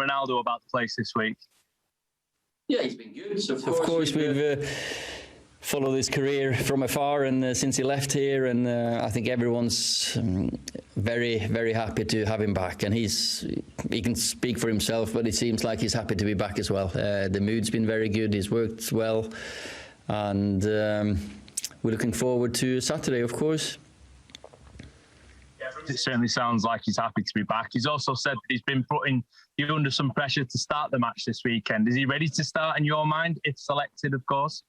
Ronaldo about the place this week? Yeah, he's been good. So of course, we've followed his career from afar, and since he left here, and I think everyone's very, very happy to have him back. And he can speak for himself, but it seems like he's happy to be back as well. The mood's been very good. He's worked well, and we're looking forward to Saturday, of course. It certainly sounds like he's happy to be back. He's also said that he's been putting you under some pressure to start the match this weekend. Is he ready to start in your mind, if selected, of course?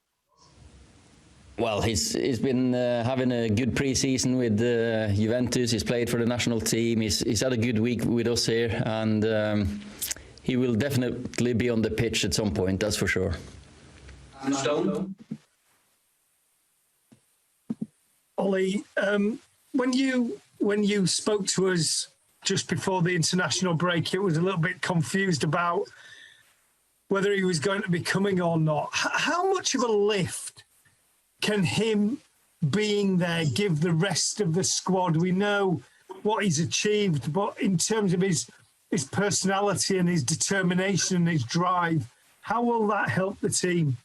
Well, he's been having a good pre-season with Juventus. He's played for the national team. He's had a good week with us here, and he will definitely be on the pitch at some point, that's for sure. Ollie, when you spoke to us just before the international break, it was a little bit confused about whether he was going to be coming or not. How much of a lift can him being there give the rest of the squad? We know what he's achieved, but in terms of his personality and his determination and his drive, how will that help the team?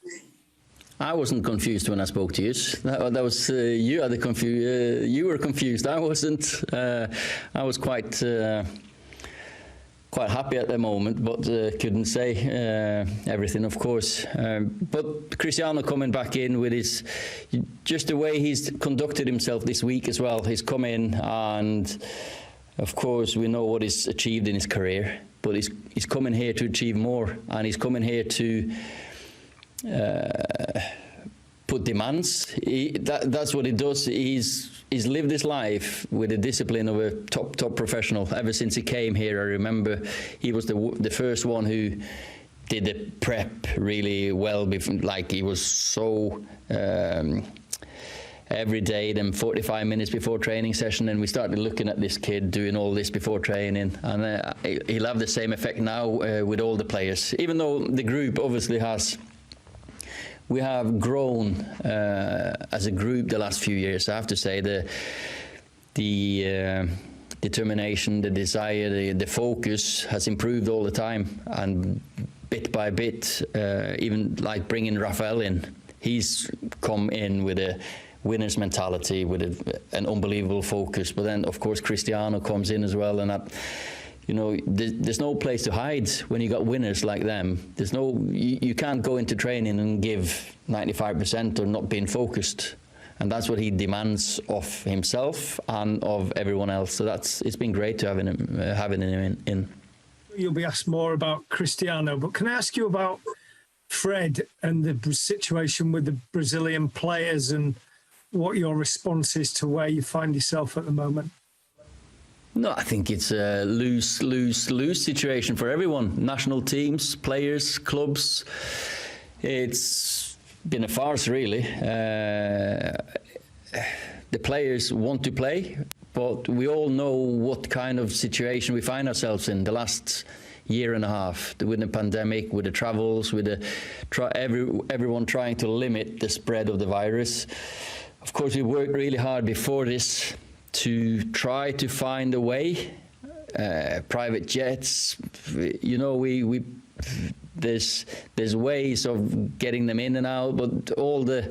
I wasn't confused when I spoke to you. That was you had the you were confused. I wasn't. I was quite happy at the moment, but couldn't say everything, of course. But Cristiano coming back in with just the way he's conducted himself this week as well. He's come in, and of course we know what he's achieved in his career, but he's coming here to achieve more, and he's coming here to put demands. That's what he does. He's lived his life with the discipline of a top professional ever since he came here. I remember he was the first one who did the prep really well. Like he was so every day, then 45 minutes before training session, and we started looking at this kid doing all this before training, and he'll have the same effect now with all the players. Even though the group obviously we have grown as a group the last few years. I have to say the determination, the desire, the focus has improved all the time, and bit by bit, even like bringing Rafael in, he's come in with a winner's mentality, with an unbelievable focus. But then, of course, Cristiano comes in as well, and that, you know, there's no place to hide when you got winners like them. There's no, you can't go into training and give 95% or not being focused, and that's what he demands of himself and of everyone else. So it's been great to having him in. You'll be asked more about Cristiano, but can I ask you about Fred and the situation with the Brazilian players and what your response is to where you find yourself at the moment? No, I think it's a lose situation for everyone. National teams, players, clubs. It's been a farce, really. The players want to play, but we all know what kind of situation we find ourselves in the last year and a half, with the pandemic, with the travels, with everyone trying to limit the spread of the virus. Of course, we worked really hard before this to try to find a way, private jets, you know, there's ways of getting them in and out, but all the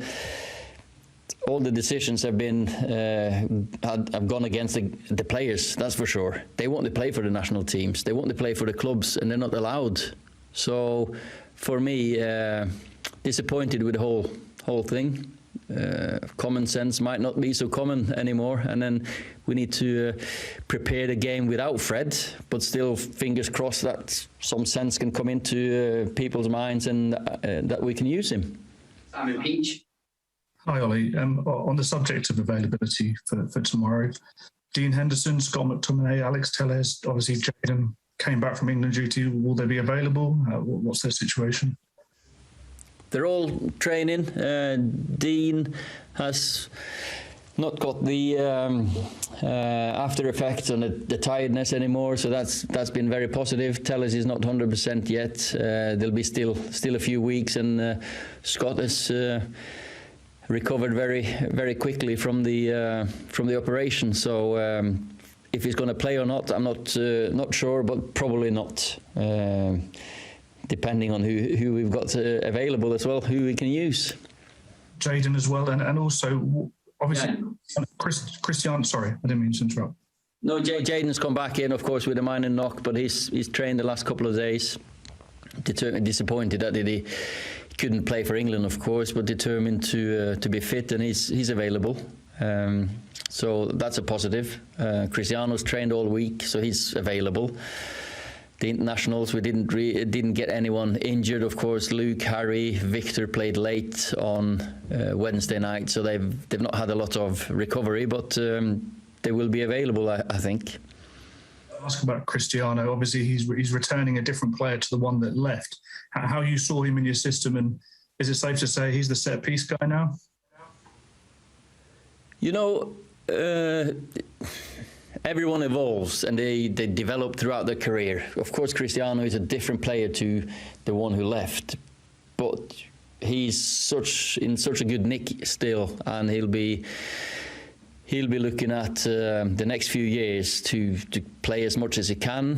decisions have been have gone against the players. That's for sure. They want to play for the national teams. They want to play for the clubs, and they're not allowed. So, for me, disappointed with the whole thing. Common sense might not be so common anymore, and then we need to prepare the game without Fred, but still fingers crossed that some sense can come into people's minds and that we can use him. Simon Peach. Hi Ollie, on the subject of availability for tomorrow, Dean Henderson, Scott McTominay, Alex Telles, obviously Jaden came back from England duty. Will they be available? What's their situation? They're all training. Dean has not got the after effects on the tiredness anymore, so that's been very positive. Telles is not 100% yet. There'll be still a few weeks, and Scott has recovered very quickly from the operation. So if he's going to play or not, I'm not sure, but probably not. Depending on who we've got available as well, who we can use. Jayden as well, and also obviously Cristiano. Sorry, I didn't mean to interrupt. No, Jayden's come back in, of course, with a minor knock, but he's trained the last couple of days. Disappointed that he couldn't play for England, of course, but determined to be fit, and he's available. So that's a positive. Cristiano's trained all week, so he's available. The internationals, we didn't get anyone injured. Of course, Luke, Harry, Victor played late on Wednesday night, so they've not had a lot of recovery, but they will be available, I think. I'll ask about Cristiano. Obviously, he's returning a different player to the one that left. How you saw him in your system, and is it safe to say he's the set piece guy now? You know, everyone evolves and they develop throughout their career. Of course, Cristiano is a different player to the one who left, but he's in such a good nick still, and he'll be looking at the next few years to play as much as he can,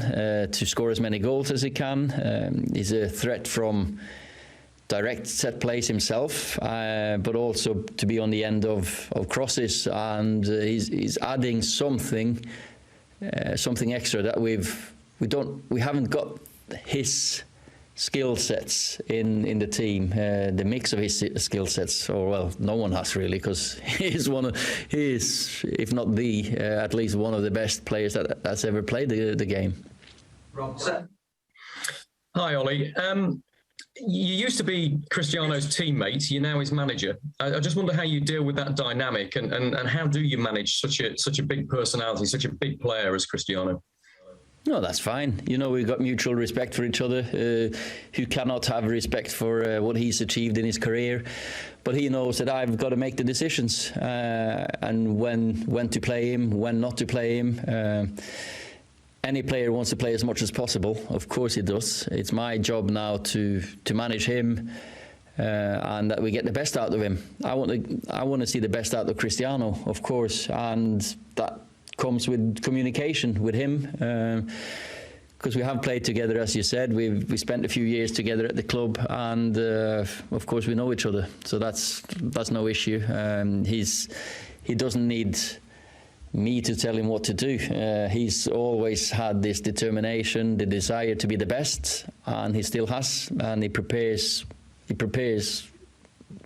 to score as many goals as he can. He's a threat from direct set plays himself, but also to be on the end of crosses, and he's adding something extra that we haven't got his skill sets in the team, the mix of his skill sets, or well, no one has really, because he is, if not the, at least one of the best players that's ever played the game. Rob. Hi, Ollie. You used to be Cristiano's teammate. You're now his manager. I just wonder how you deal with that dynamic, and how do you manage such a big personality, such a big player as Cristiano? No, that's fine. You know, we've got mutual respect for each other. Who cannot have respect for what he's achieved in his career? But he knows that I've got to make the decisions, and when to play him, when not to play him. Any player wants to play as much as possible. Of course he does. It's my job now to manage him, and that we get the best out of him. I want to see the best out of Cristiano, of course, and that comes with communication with him, because we have played together, as you said. We spent a few years together at the club, and of course we know each other, so that's no issue. He doesn't need me to tell him what to do. He's always had this determination, the desire to be the best, and he still has, and he prepares.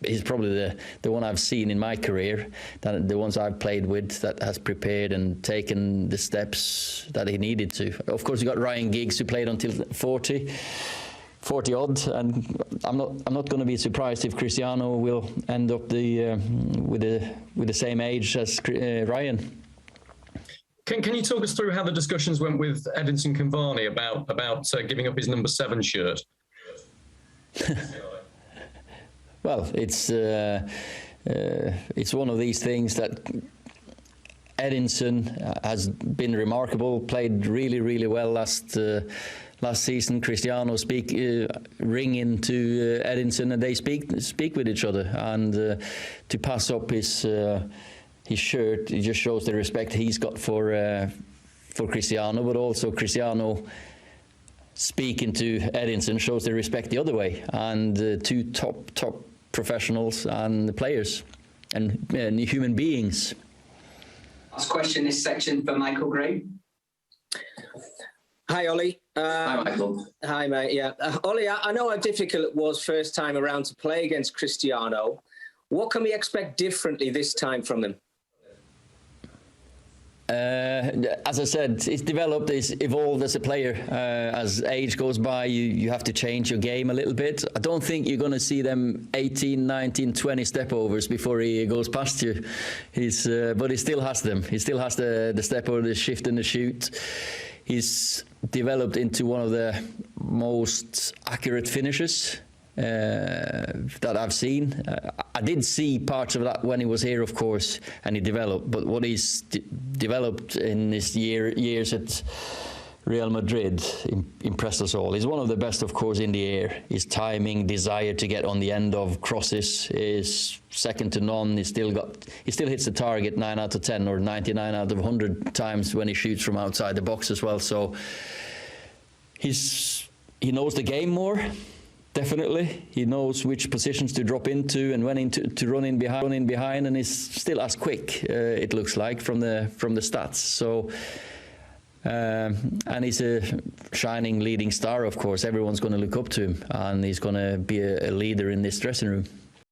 He's probably the one I've seen in my career, that the ones I've played with, that has prepared and taken the steps that he needed to. Of course, you got Ryan Giggs, who played until 40 odd, and I'm not going to be surprised if Cristiano will end up with the same age as Ryan. Can you talk us through how the discussions went with Edinson Cavani about giving up his number 7 shirt? Well, it's one of these things that Edinson has been remarkable, played really, really well last season. Cristiano ring into Edinson, and they speak with each other, and to pass up his shirt, it just shows the respect he's got for Cristiano, but also Cristiano speaking to Edinson shows the respect the other way, and two top professionals and players and human beings. Last question this section for Michael Gray. Hi, Ollie. Hi, Michael. Hi, mate. Yeah, Ollie, I know how difficult it was first time around to play against Cristiano. What can we expect differently this time from him? As I said, it's developed, it's evolved as a player. As age goes by, you have to change your game a little bit. I don't think you're going to see them 18, 19, 20 step overs before he goes past you. But he still has them. He still has the step over, the shift and the shoot. He's developed into one of the most accurate finishers that I've seen. I did see parts of that when he was here, of course, and he developed. But what he's developed in his years at Real Madrid impressed us all. He's one of the best, of course, in the air. His timing, desire to get on the end of crosses is second to none. He still hits the target 9 out of 10 or 99 out of 100 times when he shoots from outside the box as well. So he knows the game more. Definitely, he knows which positions to drop into and when to run in behind, and he's still as quick. It looks like from the stats. So, and he's a shining leading star. Of course, everyone's going to look up to him, and he's going to be a leader in this dressing room.